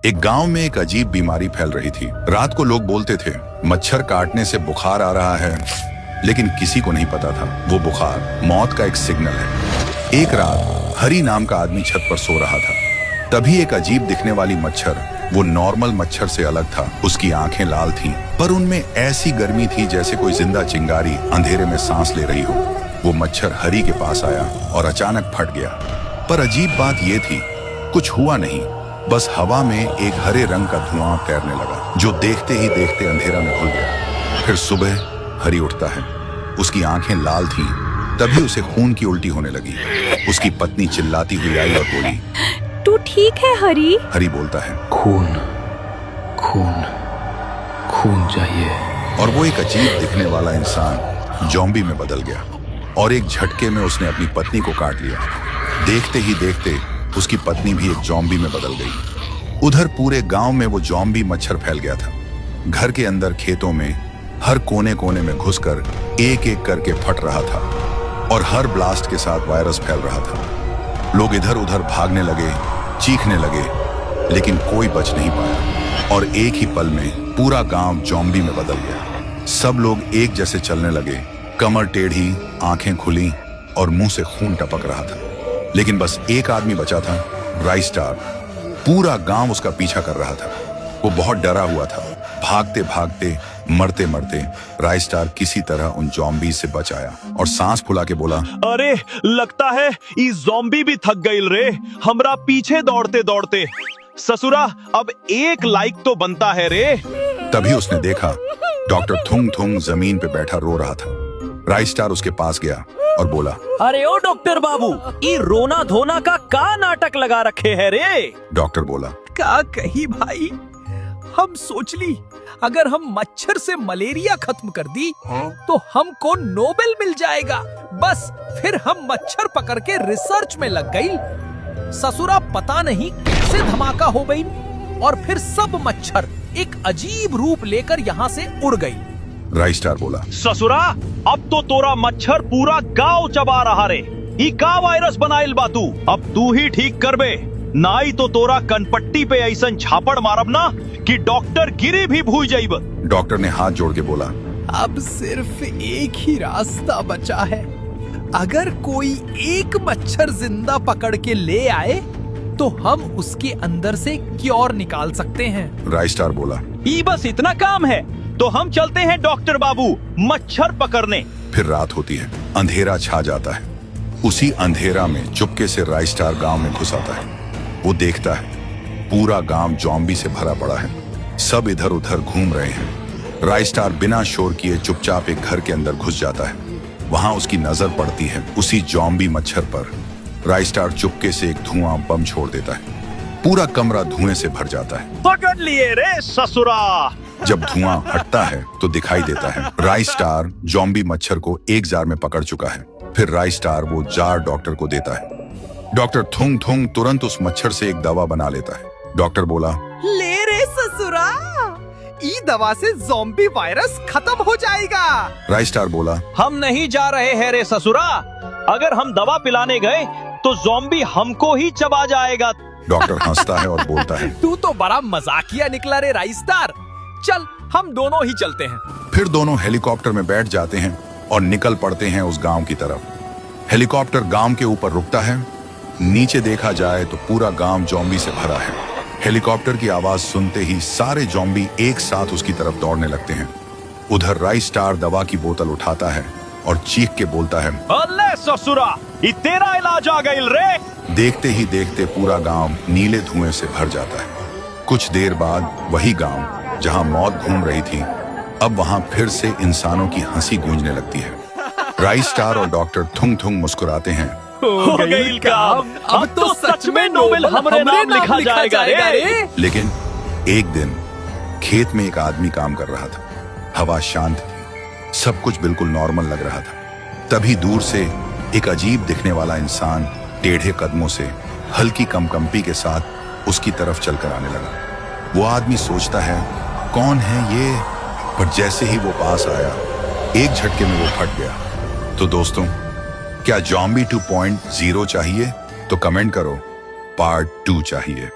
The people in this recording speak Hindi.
एक गांव में एक अजीब बीमारी फैल रही थी। रात को लोग बोलते थे मच्छर काटने से बुखार आ रहा है, लेकिन किसी को नहीं पता था वो बुखार मौत का एक सिग्नल है। एक रात हरी नाम का आदमी छत पर सो रहा था। तभी एक अजीब दिखने वाली मच्छर, वो नॉर्मल मच्छर से अलग था। उसकी आंखें लाल थीं, पर उनमें ऐसी गर्मी थी जैसे कोई जिंदा चिंगारी अंधेरे में सांस ले रही हो। वो मच्छर हरी के पास आया और अचानक फट गया। पर अजीब बात ये थी, कुछ हुआ नहीं, बस हवा में एक हरे रंग का धुआं तैरने लगा, जो देखते ही देखते अंधेरा में घुल गया। फिर सुबह हरी उठता है, उसकी आंखें लाल थीं। तभी उसे खून की उल्टी होने लगी। उसकी पत्नी चिल्लाती हुई आई और बोली, तू ठीक है हरी? हरी बोलता है, खून खून खून चाहिए। और वो एक अजीब दिखने वाला इंसान ज़ॉम्बी में बदल गया और एक झटके में उसने अपनी पत्नी को काट लिया। देखते ही देखते उसकी पत्नी भी एक ज़ॉम्बी में बदल गई। उधर पूरे गांव में वो ज़ॉम्बी मच्छर फैल गया था। घर के अंदर, खेतों में, हर कोने कोने में घुसकर एक एक करके फट रहा था और हर ब्लास्ट के साथ वायरस फैल रहा था। लोग इधर उधर भागने लगे, चीखने लगे, लेकिन कोई बच नहीं पाया और एक ही पल में पूरा गांव ज़ॉम्बी में बदल गया। सब लोग एक जैसे चलने लगे, कमर टेढ़ी, आंखें खुली और मुंह से खून टपक रहा था। लेकिन बस एक आदमी बचा था, राइस्टार। पूरा गांव उसका पीछा कर रहा था। वो बहुत डरा हुआ था। भागते भागते, मरते मरते राइस्टार किसी तरह उन ज़ॉम्बी से बच आया और सांस फुला के बोला, अरे लगता है ये ज़ॉम्बी भी थक गईल रे, हमरा पीछे दौड़ते दौड़ते। ससुरा अब एक लाइक तो बनता है रे। तभी उसने देखा डॉक्टर थुंग थुंग जमीन पे बैठा रो रहा था। राइस्टार उसके पास गया और बोला, अरे ओ डॉक्टर बाबू, ये रोना धोना का नाटक लगा रखे है रे। डॉक्टर बोला, का कही भाई, हम सोच ली अगर हम मच्छर से मलेरिया खत्म कर दी तो हमको नोबेल मिल जाएगा। बस फिर हम मच्छर पकड़ के रिसर्च में लग गई। ससुरा पता नहीं कैसे धमाका हो गई और फिर सब मच्छर एक अजीब रूप लेकर यहाँ से उड़ गई। राइस्टार बोला, ससुरा अब तो तोरा मच्छर पूरा गांव चबा रहा रे। ई का वायरस बनाइल बा तू, अब तू ही ठीक करबे, नाई तो तोरा कनपट्टी पे ऐसन झापड़ मारब ना कि डॉक्टर गिरी भी भूल जाइब। डॉक्टर ने हाथ जोड़ के बोला, अब सिर्फ एक ही रास्ता बचा है। अगर कोई एक मच्छर जिंदा पकड़ के ले आए तो हम उसके अंदर से क्योर निकाल सकते हैं। राइस्टार बोला, ई बस इतना काम है तो हम चलते हैं डॉक्टर बाबू मच्छर पकड़ने। फिर रात होती है, अंधेरा छा जाता है। उसी अंधेरा में चुपके से राइस्टार गांव में घुस आता है। वो देखता है पूरा गांव ज़ॉम्बी से भरा पड़ा है। सब इधर उधर घूम रहे हैं। राइस्टार बिना शोर किए चुपचाप एक घर के अंदर घुस जाता है। वहां उसकी नजर पड़ती है उसी ज़ॉम्बी मच्छर पर। राइस्टार चुपके से एक धुआं बम छोड़ देता है। पूरा कमरा धुएं से भर जाता है। पकड़ लिए रे ससुरा। जब धुआं हटता है तो दिखाई देता है राइस्टार ज़ॉम्बी मच्छर को एक जार में पकड़ चुका है। फिर राइस्टार वो जार डॉक्टर को देता है। डॉक्टर थुंग थुंग तुरंत उस मच्छर से एक दवा बना लेता है। डॉक्टर बोला, ले रे ससुरा, ई दवा से ज़ॉम्बी वायरस खत्म हो जाएगा। राइस्टार बोला, हम नहीं जा रहे हैं रे ससुरा, अगर हम दवा पिलाने गए तो ज़ॉम्बी हमको ही चबा जाएगा। डॉक्टर हंसता है और बोलता है, तू तो बड़ा मजाकिया निकला रे राइस्टार। चल हम दोनों ही चलते हैं। फिर दोनों हेलीकॉप्टर में बैठ जाते हैं और निकल पड़ते हैं उस गांव की तरफ। हेलीकॉप्टर गांव के ऊपर रुकता है। नीचे देखा जाए तो पूरा गांव ज़ॉम्बी से भरा है। हेलीकॉप्टर की आवाज सुनते ही सारे ज़ॉम्बी एक साथ उसकी तरफ दौड़ने लगते हैं। उधर राइस्टार दवा की बोतल उठाता है और चीख के बोलता है, अल्ले ससुरा, ये तेरा इलाज आ गइल रे। देखते ही देखते पूरा गांव नीले धुएं से भर जाता है। कुछ देर बाद वही गांव जहां मौत घूम रही थी, अब वहां फिर से इंसानों की हंसी गूंजने लगती है। राइस्टार और डॉक्टर थुंग थुंग मुस्कुराते हैं। हो गइल काम, अब तो सच में नोबेल हमरे नाम लिखा जाएगा रे। लेकिन एक दिन खेत में एक आदमी काम कर रहा था। हवा शांत थी, सब कुछ बिल्कुल नॉर्मल लग रहा था। तभी दूर से एक अजीब दिखने वाला इंसान टेढ़े कदमों से हल्की कंपकंपी के साथ उसकी तरफ चलकर आने लगा। वो आदमी सोचता है कौन है ये, पर जैसे ही वो पास आया एक झटके में वो फट गया। तो दोस्तों, क्या ज़ॉम्बी 2.0 चाहिए? तो कमेंट करो, पार्ट 2 चाहिए।